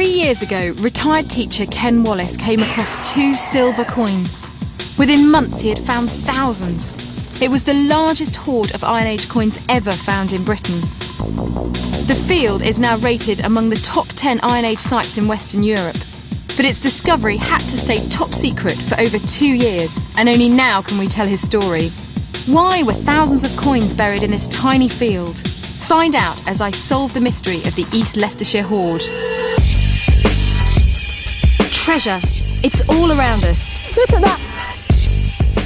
3 years ago, retired teacher Ken Wallace came across 2 silver coins. Within months, he had found thousands. It was the largest hoard of Iron Age coins ever found in Britain. The field is now rated among the top 10 Iron Age sites in Western Europe. But its discovery had to stay top secret for over 2 years, and only now can we tell his story. Why were thousands of coins buried in this tiny field? Find out as I solve the mystery of the East Leicestershire hoard. Treasure. It's all around us. Look at that!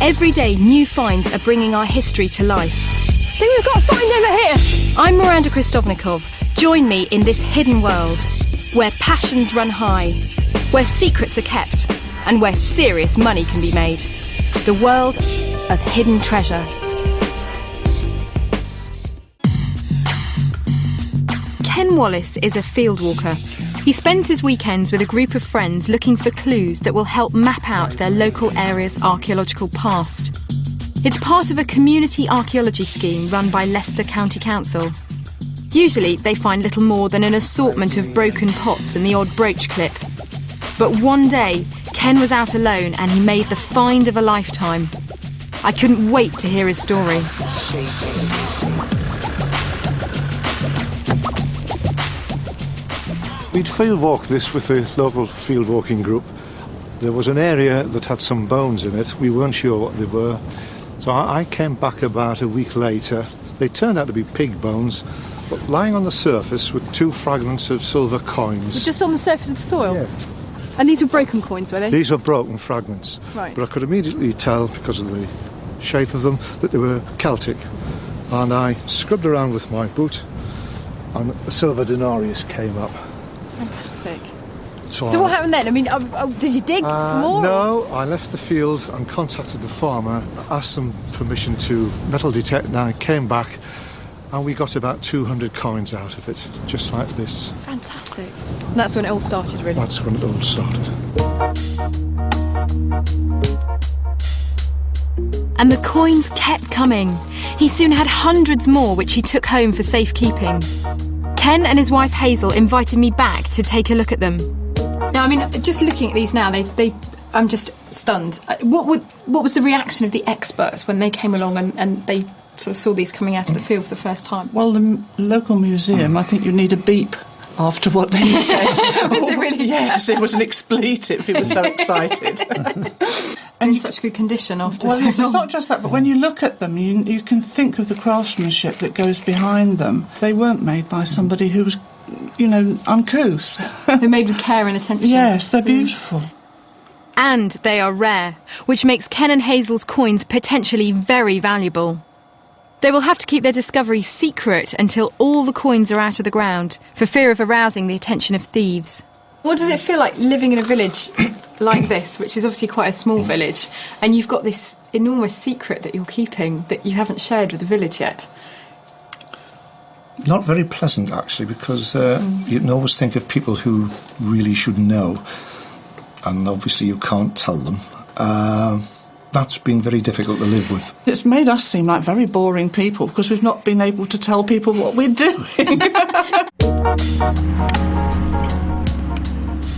Every day, new finds are bringing our history to life. I think we've got a find over here! I'm Miranda Kristovnikov. Join me in this hidden world, where passions run high, where secrets are kept, and where serious money can be made. The world of hidden treasure. Ken Wallace is a field walker. He spends his weekends with a group of friends looking for clues that will help map out their local area's archaeological past. It's part of a community archaeology scheme run by Leicester County Council. Usually they find little more than an assortment of broken pots and the odd brooch clip. But one day, Ken was out alone and he made the find of a lifetime. I couldn't wait to hear his story. We'd field walk this with the local field walking group. There was an area that had some bones in it. We weren't sure what they were. So I came back about a week later. They turned out to be pig bones, but lying on the surface with 2 fragments of silver coins. Just on the surface of the soil? Yeah. And these were broken coins, were they? These were broken fragments. Right. But I could immediately tell, because of the shape of them, that they were Celtic. And I scrubbed around with my boot, and a silver denarius came up. Fantastic. So what happened then? I mean, did you dig for more? No, I left the field and contacted the farmer, asked them permission to metal detect, and I came back and we got about 200 coins out of it, just like this. Fantastic. And that's when it all started, really? That's when it all started. And the coins kept coming. He soon had hundreds more which he took home for safekeeping. Ken and his wife Hazel invited me back to take a look at them. Now, I mean, just looking at these now, I'm just stunned. What was the reaction of the experts when they came along and they sort of saw these coming out of the field for the first time? Well, the local museum, I think you need a beep after what they said. Was it really? Yes, it was an expletive. He was so excited. And in such good condition after well, so it's long. not just that, but when you look at them, you can think of the craftsmanship that goes behind them. They weren't made by somebody who was, uncouth. They're made with care and attention. Yes, they're beautiful. And they are rare, which makes Ken and Hazel's coins potentially very valuable. They will have to keep their discovery secret until all the coins are out of the ground, for fear of arousing the attention of thieves. What does it feel like living in a village like this, which is obviously quite a small village, and you've got this enormous secret that you're keeping that you haven't shared with the village yet? Not very pleasant, actually, because you can always think of people who really should know, and obviously you can't tell them. That's been very difficult to live with. It's made us seem like very boring people because we've not been able to tell people what we're doing.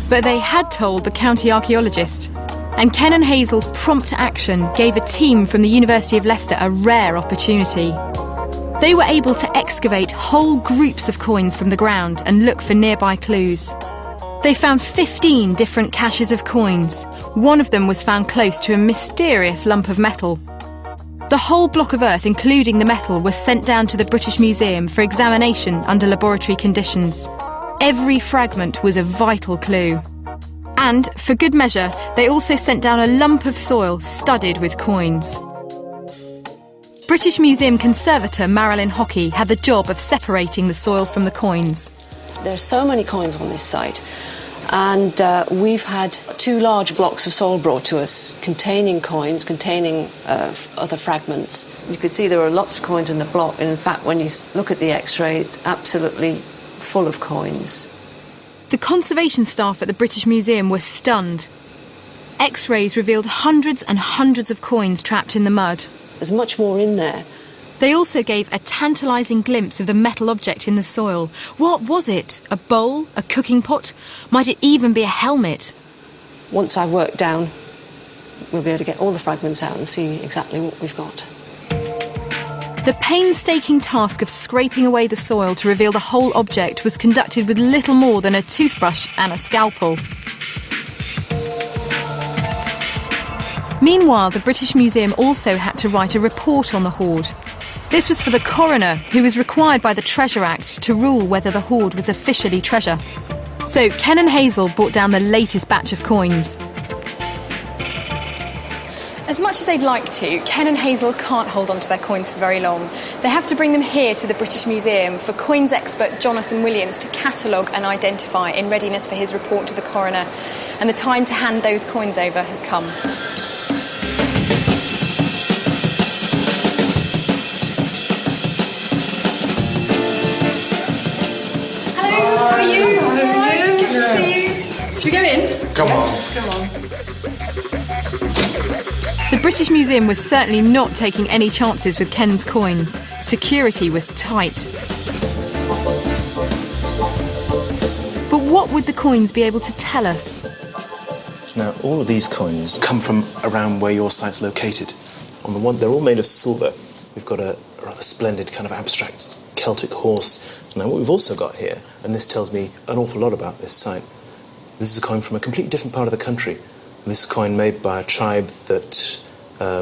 But they had told the county archaeologist, and Ken and Hazel's prompt action gave a team from the University of Leicester a rare opportunity. They were able to excavate whole groups of coins from the ground and look for nearby clues. They found 15 different caches of coins. One of them was found close to a mysterious lump of metal. The whole block of earth, including the metal, was sent down to the British Museum for examination under laboratory conditions. Every fragment was a vital clue. And, for good measure, they also sent down a lump of soil studded with coins. British Museum conservator Marilyn Hockey had the job of separating the soil from the coins. There's so many coins on this site, and we've had 2 large blocks of soil brought to us containing coins, containing other fragments. You could see there were lots of coins in the block, and in fact when you look at the x-ray it's absolutely full of coins. The conservation staff at the British Museum were stunned. X-rays revealed hundreds and hundreds of coins trapped in the mud. There's much more in there They also gave a tantalising glimpse of the metal object in the soil. What was it? A bowl? A cooking pot? Might it even be a helmet? Once I've worked down, we'll be able to get all the fragments out and see exactly what we've got. The painstaking task of scraping away the soil to reveal the whole object was conducted with little more than a toothbrush and a scalpel. Meanwhile, the British Museum also had to write a report on the hoard. This was for the coroner, who was required by the Treasure Act to rule whether the hoard was officially treasure. So Ken and Hazel brought down the latest batch of coins. As much as they'd like to, Ken and Hazel can't hold on to their coins for very long. They have to bring them here to the British Museum for coins expert Jonathan Williams to catalogue and identify in readiness for his report to the coroner. And the time to hand those coins over has come. Hello, how are you? All right, good to see you. Should we go in? Come on. Come on. The British Museum was certainly not taking any chances with Ken's coins. Security was tight. But what would the coins be able to tell us? Now, all of these coins come from around where your site's located. On the one, they're all made of silver. We've got a rather splendid kind of abstract Celtic horse. Now, what we've also got here, and this tells me an awful lot about this site, this is a coin from a completely different part of the country. This coin made by a tribe that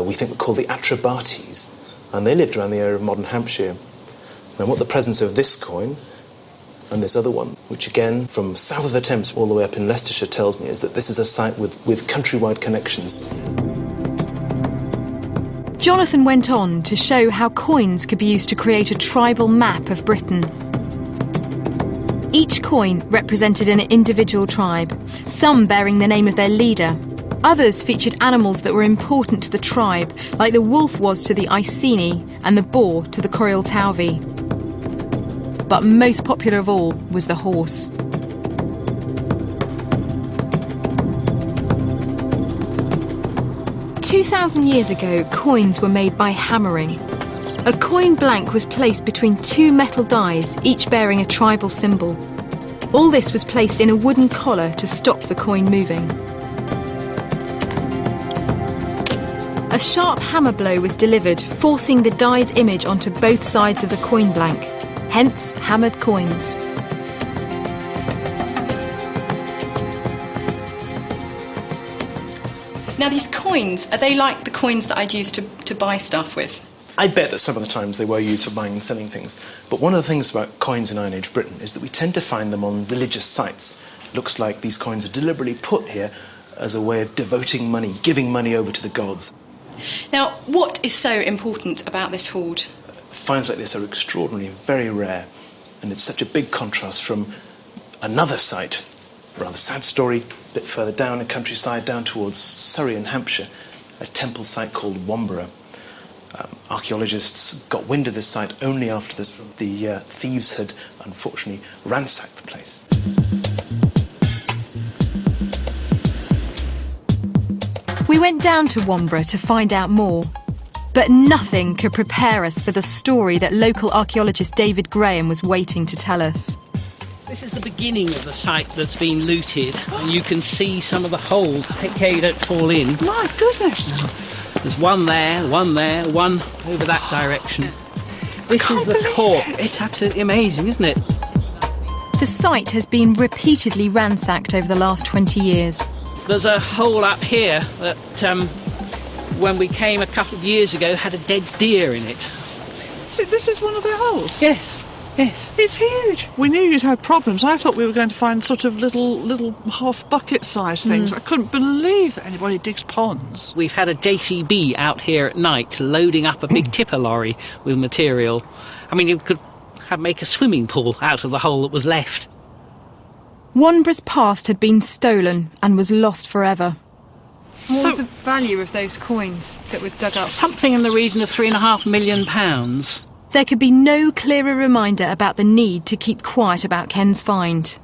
we think were called the Atrebates, and they lived around the area of modern Hampshire. Now, what the presence of this coin and this other one, which again from south of the Thames all the way up in Leicestershire, tells me is that this is a site with countrywide connections. Jonathan went on to show how coins could be used to create a tribal map of Britain. Each coin represented an individual tribe, some bearing the name of their leader. Others featured animals that were important to the tribe, like the wolf was to the Iceni and the boar to the Coryl Tauvi. But most popular of all was the horse. "2,000 years ago, coins were made by hammering. A coin blank was placed between two metal dies, each bearing a tribal symbol. All this was placed in a wooden collar to stop the coin moving. A sharp hammer blow was delivered, forcing the die's image onto both sides of the coin blank, hence hammered coins. Now, these coins, are they like the coins that I'd use to buy stuff with? I bet that some of the times they were used for buying and selling things. But one of the things about coins in Iron Age Britain is that we tend to find them on religious sites. It looks like these coins are deliberately put here as a way of devoting money, giving money over to the gods. Now, what is so important about this hoard? Finds like this are extraordinary, very rare, and it's such a big contrast from another site, a rather sad story, a bit further down the countryside, down towards Surrey and Hampshire, a temple site called Womburgh. Archaeologists got wind of this site only after the thieves had unfortunately ransacked the place. We went down to Womburgh to find out more. But nothing could prepare us for the story that local archaeologist David Graham was waiting to tell us. This is the beginning of the site that's been looted, and you can see some of the holes. Take care you don't fall in. My goodness. There's one there, one over that direction. This is the court. It's absolutely amazing, isn't it? The site has been repeatedly ransacked over the last 20 years. There's a hole up here that, when we came a couple of years ago, had a dead deer in it. So this is one of their holes? Yes. It's huge. We knew you'd had problems. I thought we were going to find sort of little half bucket sized things. I couldn't believe that anybody digs ponds. We've had a JCB out here at night loading up a big tipper lorry with material. I mean, you could make a swimming pool out of the hole that was left. Womburgh's past had been stolen and was lost forever. What was the value of those coins that were dug up? Something in the region of £3.5 million. There could be no clearer reminder about the need to keep quiet about Ken's find.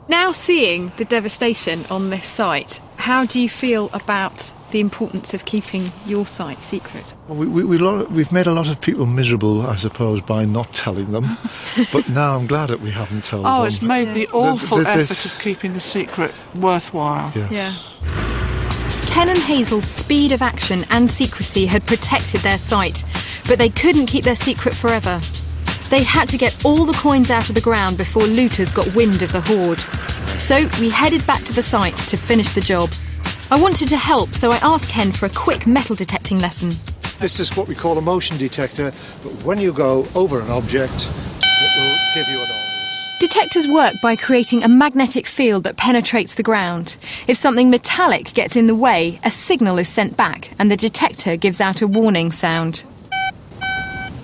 Now seeing the devastation on this site, how do you feel about the importance of keeping your site secret? Well, we've made a lot of people miserable, I suppose, by not telling them. But now I'm glad that we haven't told them. Oh, it's made the awful the- effort of keeping the secret worthwhile. Yes. Yeah. Ken and Hazel's speed of action and secrecy had protected their site, but they couldn't keep their secret forever. They had to get all the coins out of the ground before looters got wind of the hoard. So we headed back to the site to finish the job. I wanted to help, so I asked Ken for a quick metal detecting lesson. This is what we call a motion detector, but when you go over an object, it will give you a noise. Detectors work by creating a magnetic field that penetrates the ground. If something metallic gets in the way, a signal is sent back and the detector gives out a warning sound.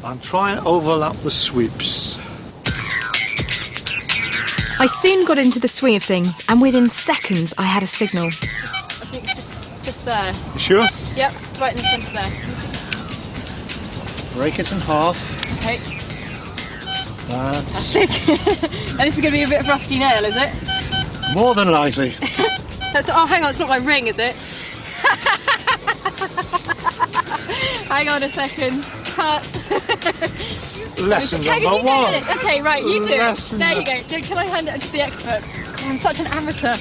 And try and overlap the sweeps. I soon got into the swing of things, and within seconds I had a signal. I think it's just there. You sure? Yep, right in the centre there. Break it in half. Okay. That's Sick. And this is going to be a bit of rusty nail, is it? more than likely. Oh, hang on, it's not my ring, is it? Hang on a second. Cut. Lesson Hang number on, you go one. get it. Okay, right, you do it. Lesson There you go. Can I hand it to the expert? God, I'm such an amateur.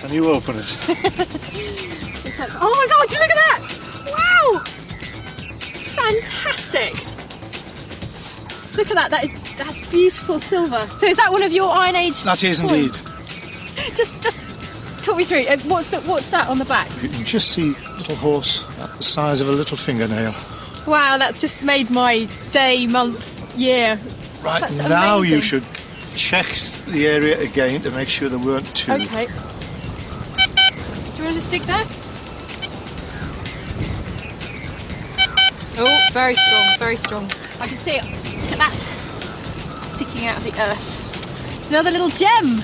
Can you open it? It's like, oh my God, look at that! Wow! Fantastic! Look at that, that's beautiful silver. So is that one of your Iron Age That is coins? indeed. Just talk me through. What's that on the back? You can just see a little horse at the size of a little fingernail. Wow, that's just made my day, month, year. Right, That's now amazing. you should check the area again to make sure there weren't two. Okay. Do you want to just stick there? Oh, very strong, very strong. I can see it. Look at that. Sticking out of the earth. It's another little gem.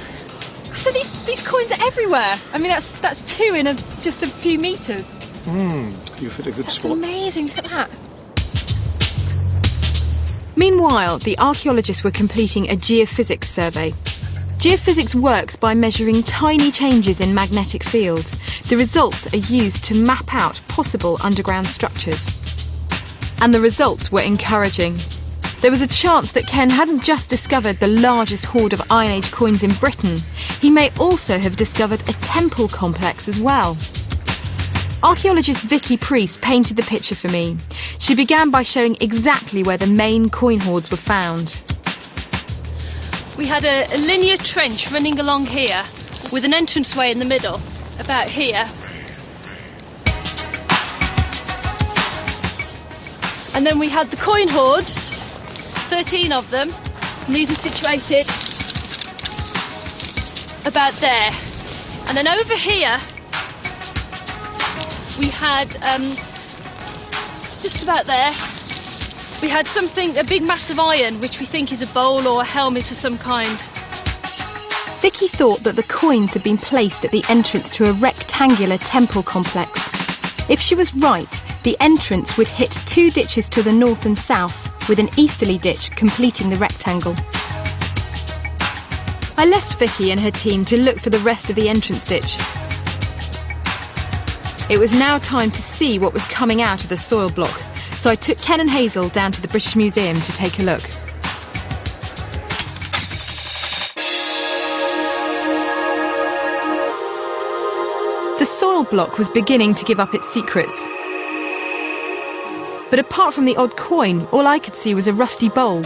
So these coins are everywhere. I mean, that's two in just a few metres. You've hit a good That's spot. amazing. Look at that. Meanwhile, the archaeologists were completing a geophysics survey. Geophysics works by measuring tiny changes in magnetic fields. The results are used to map out possible underground structures. And the results were encouraging. There was a chance that Ken hadn't just discovered the largest hoard of Iron Age coins in Britain, he may also have discovered a temple complex as well. Archaeologist Vicky Priest painted the picture for me. She began by showing exactly where the main coin hoards were found. We had a linear trench running along here with an entranceway in the middle, about here. And then we had the coin hoards, 13 of them, and these were situated about there. And then over here we had, just about there, we had something, a big mass of iron, which we think is a bowl or a helmet of some kind. Vicky thought that the coins had been placed at the entrance to a rectangular temple complex. If she was right, the entrance would hit two ditches to the north and south, with an easterly ditch completing the rectangle. I left Vicky and her team to look for the rest of the entrance ditch. It was now time to see what was coming out of the soil block, so I took Ken and Hazel down to the British Museum to take a look. The soil block was beginning to give up its secrets. But apart from the odd coin, all I could see was a rusty bowl.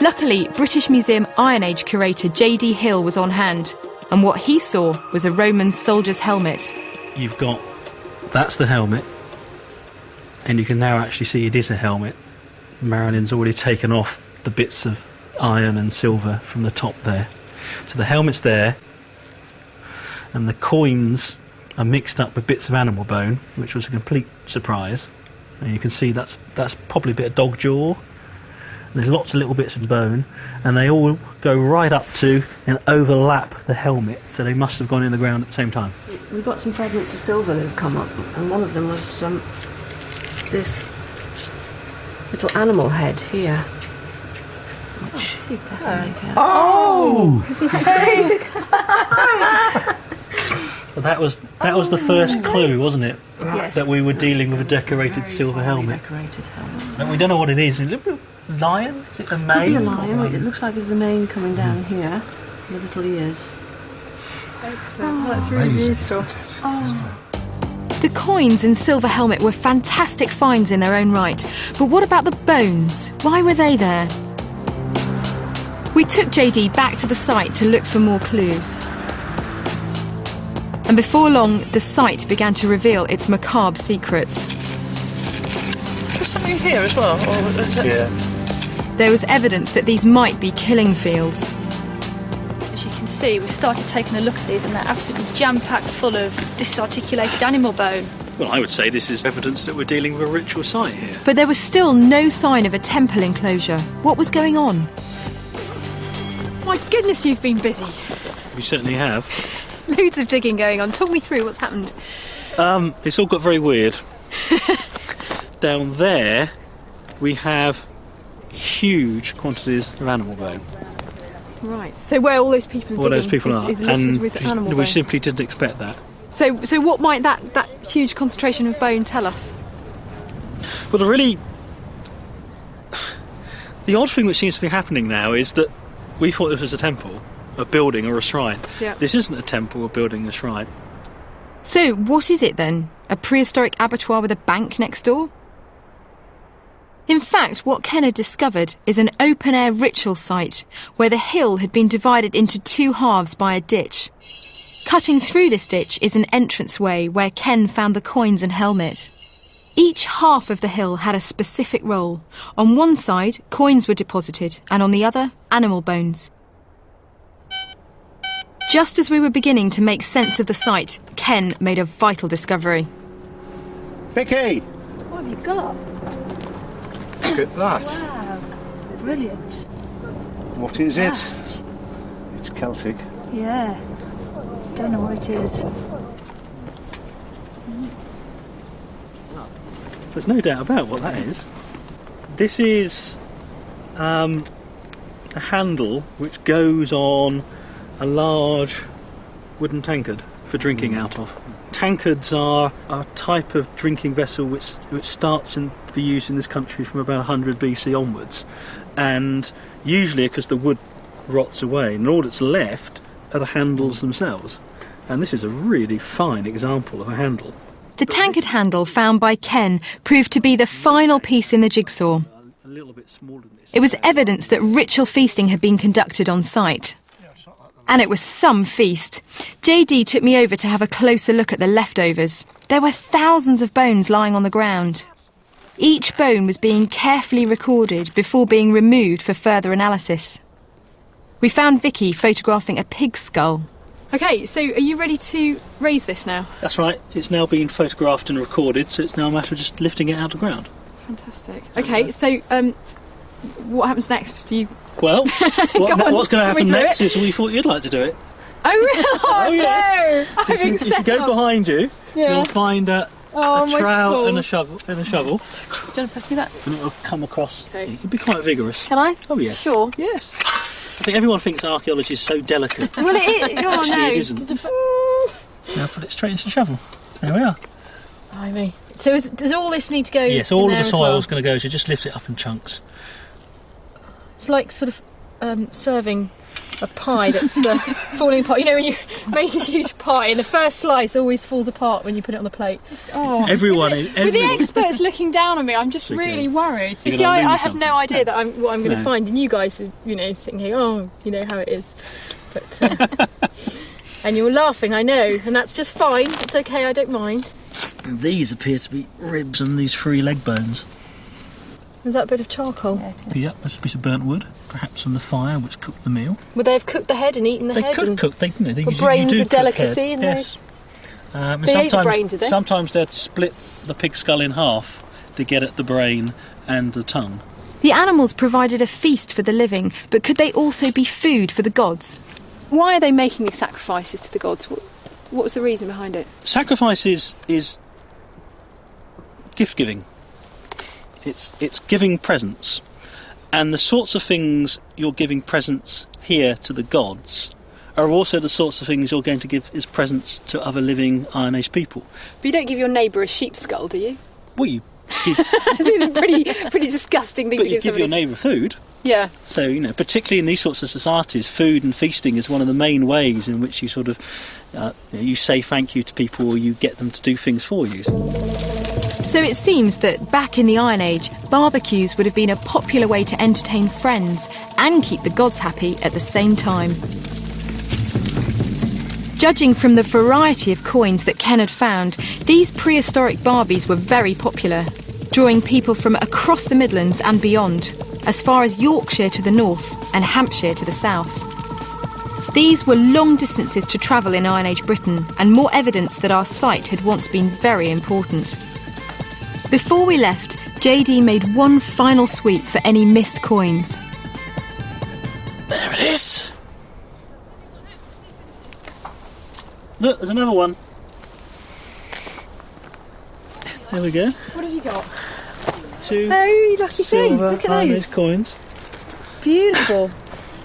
Luckily, British Museum Iron Age curator J.D. Hill was on hand, and what he saw was a Roman soldier's helmet. You've got, that's the helmet, and you can now actually see it is a helmet. Marilyn's already taken off the bits of iron and silver from the top there. So the helmet's there, and the coins are mixed up with bits of animal bone, which was a complete surprise. And you can see that's probably a bit of dog jaw. There's lots of little bits of bone, and they all go right up to and overlap the helmet, so they must have gone in the ground at the same time. We've got some fragments of silver that have come up, and one of them was this little animal head here. Which super. Oh! Isn't that great? That was the first clue, wasn't it? Yes. That we were dealing with a decorated silver helmet. Decorated helmet. And we don't know what it is. Lion? Is it a mane? Could be a lion. It looks like there's a mane coming down here. The little ears. Excellent. That's really beautiful. The coins and silver helmet were fantastic finds in their own right. But what about the bones? Why were they there? We took JD back to the site to look for more clues. And before long, the site began to reveal its macabre secrets. There's something here as well. Or is that There was evidence that these might be killing fields. As you can see, we've started taking a look at these and they're absolutely jam-packed full of disarticulated animal bone. Well, I would say this is evidence that we're dealing with a ritual site here. But there was still no sign of a temple enclosure. What was going on? My goodness, you've been busy. We certainly have. Loads of digging going on. Talk me through what's happened. It's all got very weird. Down there, we have huge quantities of animal bone. Right. So where all those people are All digging those people are. is littered And with animal we bone. simply didn't expect that. So what might that huge concentration of bone tell us? Well, the odd thing which seems to be happening now is that we thought this was a temple, a building or a shrine. Yeah. This isn't a temple, a building, a shrine. So, what is it then? A prehistoric abattoir with a bank next door? In fact, what Ken had discovered is an open-air ritual site where the hill had been divided into two halves by a ditch. Cutting through this ditch is an entranceway where Ken found the coins and helmet. Each half of the hill had a specific role. On one side, coins were deposited, and on the other, animal bones. Just as we were beginning to make sense of the site, Ken made a vital discovery. Vicky, What have you got? look at that. Wow, it's brilliant. What is it? It's Celtic. Yeah, don't know what it is. There's no doubt about what that is. This is a handle which goes on a large wooden tankard for drinking out of. Tankards are a type of drinking vessel which starts to be used in this country from about 100 BC onwards, and usually because the wood rots away and all that's left are the handles themselves, and this is a really fine example of a handle. The tankard handle found by Ken proved to be the final piece in the jigsaw. A little bit smaller than this. It was evidence that ritual feasting had been conducted on site. And it was some feast. JD took me over to have a closer look at the leftovers. There were thousands of bones lying on the ground. Each bone was being carefully recorded before being removed for further analysis. We found Vicky photographing a pig's skull. Okay, so are you ready to raise this now? That's right, it's now been photographed and recorded, so it's now a matter of just lifting it out of the ground. Fantastic. Okay, so what happens next? Well, what's going to talk me happen through next it. is we thought you'd like to do it. Oh, really? Oh, yes. no! So I'm being if you set go up. behind you, Yeah. you'll find a Oh, my trowel and a balls. shovel, Do you want to pass me that? and it'll come across. Okay. It'll be quite vigorous. Can I? Oh yes. Sure. Yes. I think everyone thinks archaeology is so delicate. Well, it is. Oh, Actually, no. it isn't. Now put it straight into the shovel. There we are. Blimey. So does all this need to go Yes, in all of there the as soil well? is going to go, so just lift it up in chunks. It's like sort of serving a pie that's falling apart. You know, when you made a huge pie and the first slice always falls apart when you put it on the plate. Everyone With the experts looking down on me, I'm just It's okay. really worried. You You're see, gonna I lose have no something. idea that what I'm going to No. find, and you guys are, thinking, oh, you know how it is. But and you're laughing, I know, and that's just fine. It's okay, I don't mind. These appear to be ribs and these 3 leg bones. Is that a bit of charcoal? Yep, that's a piece of burnt wood, perhaps from the fire which cooked the meal. Would they have cooked the head and eaten the They head? could and- cook. They Well, you brains do are cook delicacy head. in Yes. And They ate the brain, did they? Sometimes they'd split the pig skull in half to get at the brain and the tongue. The animals provided a feast for the living, but could they also be food for the gods? Why are they making these sacrifices to the gods? What was the reason behind it? Sacrifice is gift giving. It's giving presents, and the sorts of things you're giving presents here to the gods are also the sorts of things you're going to give as presents to other living Iron Age people. But you don't give your neighbour a sheep's skull, do you? Well, you give, It's a pretty disgusting thing but to you give give your somebody. neighbour food. Yeah. So, you know, particularly in these sorts of societies, food and feasting is one of the main ways in which you sort of you say thank you to people, or you get them to do things for you. So it seems that back in the Iron Age, barbecues would have been a popular way to entertain friends and keep the gods happy at the same time. Judging from the variety of coins that Ken had found, these prehistoric Barbies were very popular, drawing people from across the Midlands and beyond, as far as Yorkshire to the north and Hampshire to the south. These were long distances to travel in Iron Age Britain, and more evidence that our site had once been very important. Before we left, JD made one final sweep for any missed coins. There it is. Look, there's another one. There we go. What have you got? 2 Oh, lucky thing. silver Look at Iron those. Age coins. Beautiful.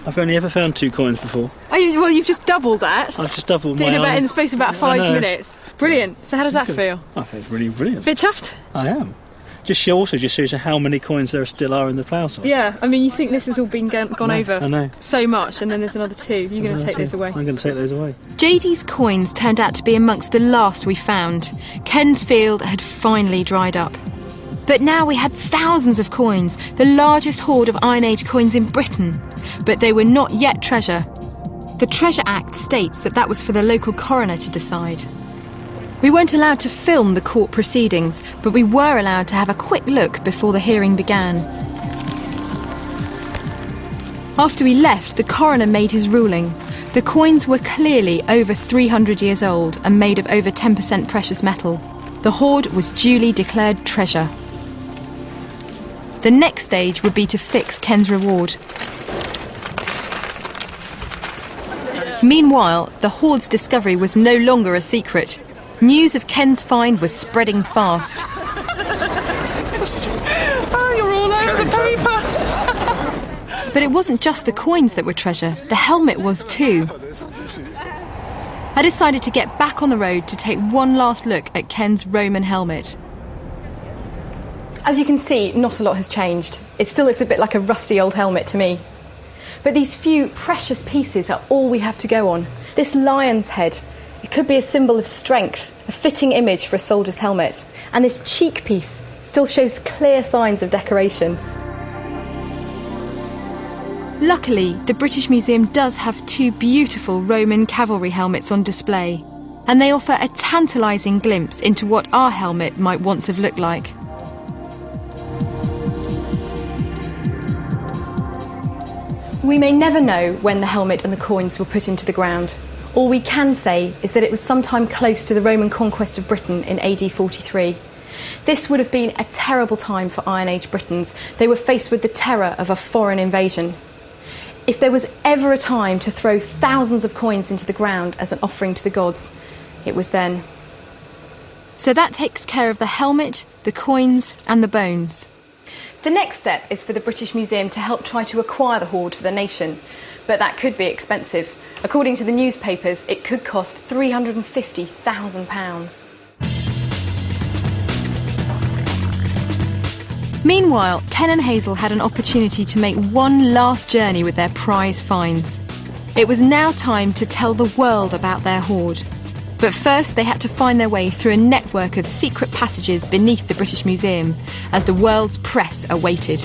I've only ever found 2 coins before. Oh, well, you've just doubled that. I've just doubled Doing my about iron. in the space of about I 5 know. minutes. Brilliant. So how does that feel? I feel really brilliant. Bit chuffed? I am. Just shows you how many coins there still are in the plough site. Yeah. I mean, you think this has all been gone over I know. so much, and then there's another 2. You're going to take those away. I'm going to take those away. JD's coins turned out to be amongst the last we found. Ken's field had finally dried up. But now we had thousands of coins, the largest hoard of Iron Age coins in Britain. But they were not yet treasure. The Treasure Act states that was for the local coroner to decide. We weren't allowed to film the court proceedings, but we were allowed to have a quick look before the hearing began. After we left, the coroner made his ruling. The coins were clearly over 300 years old and made of over 10% precious metal. The hoard was duly declared treasure. The next stage would be to fix Ken's reward. Meanwhile, the hoard's discovery was no longer a secret. News of Ken's find was spreading fast. Oh, you're all over the paper. But it wasn't just the coins that were treasure, the helmet was too. I decided to get back on the road to take one last look at Ken's Roman helmet. As you can see, not a lot has changed. It still looks a bit like a rusty old helmet to me. But these few precious pieces are all we have to go on. This lion's head, it could be a symbol of strength, a fitting image for a soldier's helmet. And this cheek piece still shows clear signs of decoration. Luckily, the British Museum does have 2 beautiful Roman cavalry helmets on display, and they offer a tantalising glimpse into what our helmet might once have looked like. We may never know when the helmet and the coins were put into the ground. All we can say is that it was sometime close to the Roman conquest of Britain in AD 43. This would have been a terrible time for Iron Age Britons. They were faced with the terror of a foreign invasion. If there was ever a time to throw thousands of coins into the ground as an offering to the gods, it was then. So that takes care of the helmet, the coins and the bones. The next step is for the British Museum to help try to acquire the hoard for the nation, but that could be expensive. According to the newspapers, it could cost £350,000. Meanwhile, Ken and Hazel had an opportunity to make one last journey with their prize finds. It was now time to tell the world about their hoard. But first, they had to find their way through a network of secret passages beneath the British Museum, as the world's press awaited.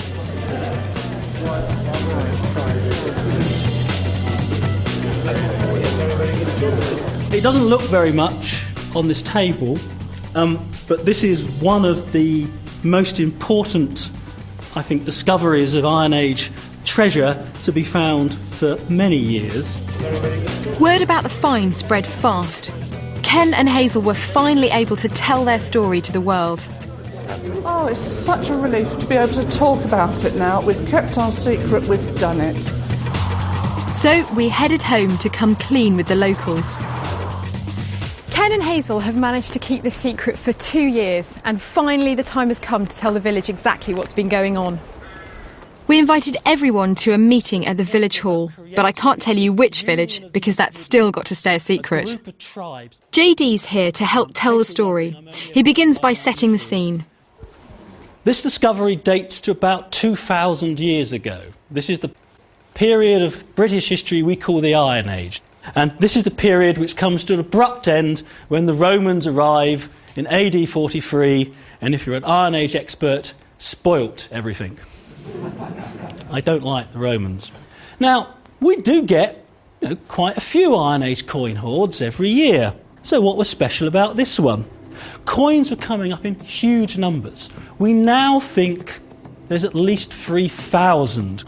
It doesn't look very much on this table, but this is one of the most important, I think, discoveries of Iron Age treasure to be found for many years. Word about the find spread fast. Ken and Hazel were finally able to tell their story to the world. Oh, it's such a relief to be able to talk about it now. We've kept our secret, we've done it. So we headed home to come clean with the locals. Ken and Hazel have managed to keep the secret for 2 years, and finally the time has come to tell the village exactly what's been going on. We invited everyone to a meeting at the village hall, but I can't tell you which village because that's still got to stay a secret. JD's here to help tell the story. He begins by setting the scene. This discovery dates to about 2,000 years ago. This is the period of British history we call the Iron Age. And this is the period which comes to an abrupt end when the Romans arrive in AD 43, and if you're an Iron Age expert, spoilt everything. I don't like the Romans. Now, we do get quite a few Iron Age coin hoards every year. So what was special about this one? Coins were coming up in huge numbers. We now think there's at least 3,000.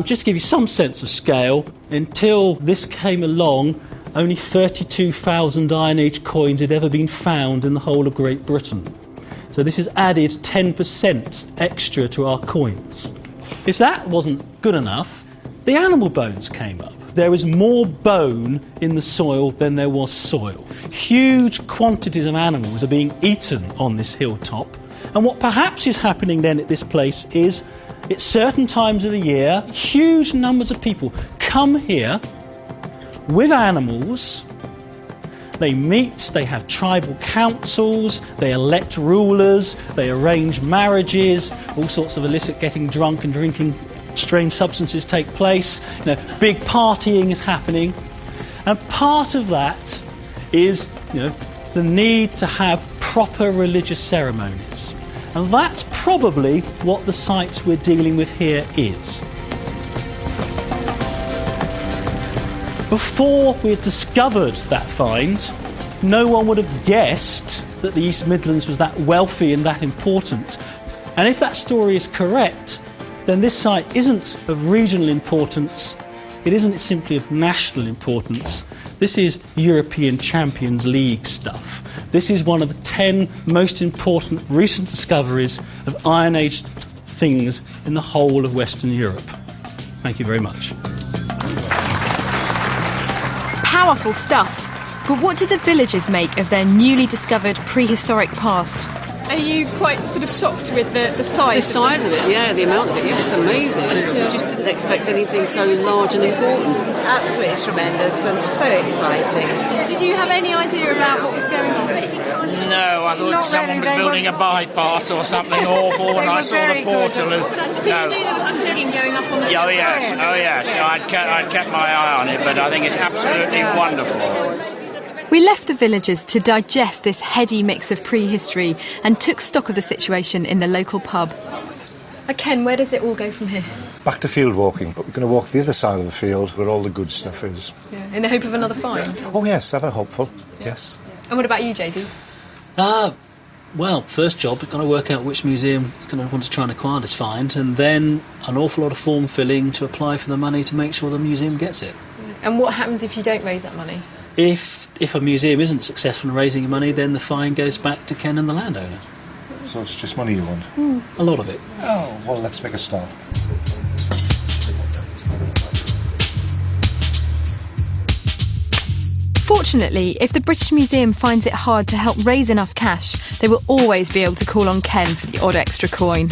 Just to give you some sense of scale, until this came along, only 32,000 Iron Age coins had ever been found in the whole of Great Britain. So this has added 10% extra to our coins. If that wasn't good enough, the animal bones came up. There was more bone in the soil than there was soil. Huge quantities of animals are being eaten on this hilltop. And what perhaps is happening then at this place is, at certain times of the year, huge numbers of people come here with animals. They meet, they have tribal councils, they elect rulers, they arrange marriages, all sorts of illicit getting drunk and drinking strange substances take place. Big partying is happening. And part of that is the need to have proper religious ceremonies. And that's probably what the site we're dealing with here is. Before we had discovered that find, no one would have guessed that the East Midlands was that wealthy and that important. And if that story is correct, then this site isn't of regional importance, it isn't simply of national importance. This is European Champions League stuff. This is one of the 10 most important recent discoveries of Iron Age things in the whole of Western Europe. Thank you very much. Powerful stuff. But what did the villagers make of their newly discovered prehistoric past? Are you quite sort of shocked with the size? The size of it, yeah, the amount of it, yeah, it's amazing. I just didn't expect anything so large and important. It's absolutely tremendous and so exciting. Did you have any idea about what was going on? No, I thought someone was building a bypass or something awful when I saw the portal. So you knew there was some digging going up on the Oh yes. I'd kept my eye on it, but I think it's absolutely wonderful. We left the villagers to digest this heady mix of prehistory and took stock of the situation in the local pub. Ken, where does it all go from here? Back to field walking, but we're going to walk the other side of the field where all the good stuff is. Yeah, in the hope of another find? Oh yes, ever hopeful, yes. And what about you, JD? Well, first job, we're going to work out which museum is going to want to try and acquire this find, and then an awful lot of form filling to apply for the money to make sure the museum gets it. And what happens if you don't raise that money? If a museum isn't successful in raising money, then the fine goes back to Ken and the landowner. So it's just money you want? A lot of it. Oh, well, let's make a start. Fortunately, if the British Museum finds it hard to help raise enough cash, they will always be able to call on Ken for the odd extra coin.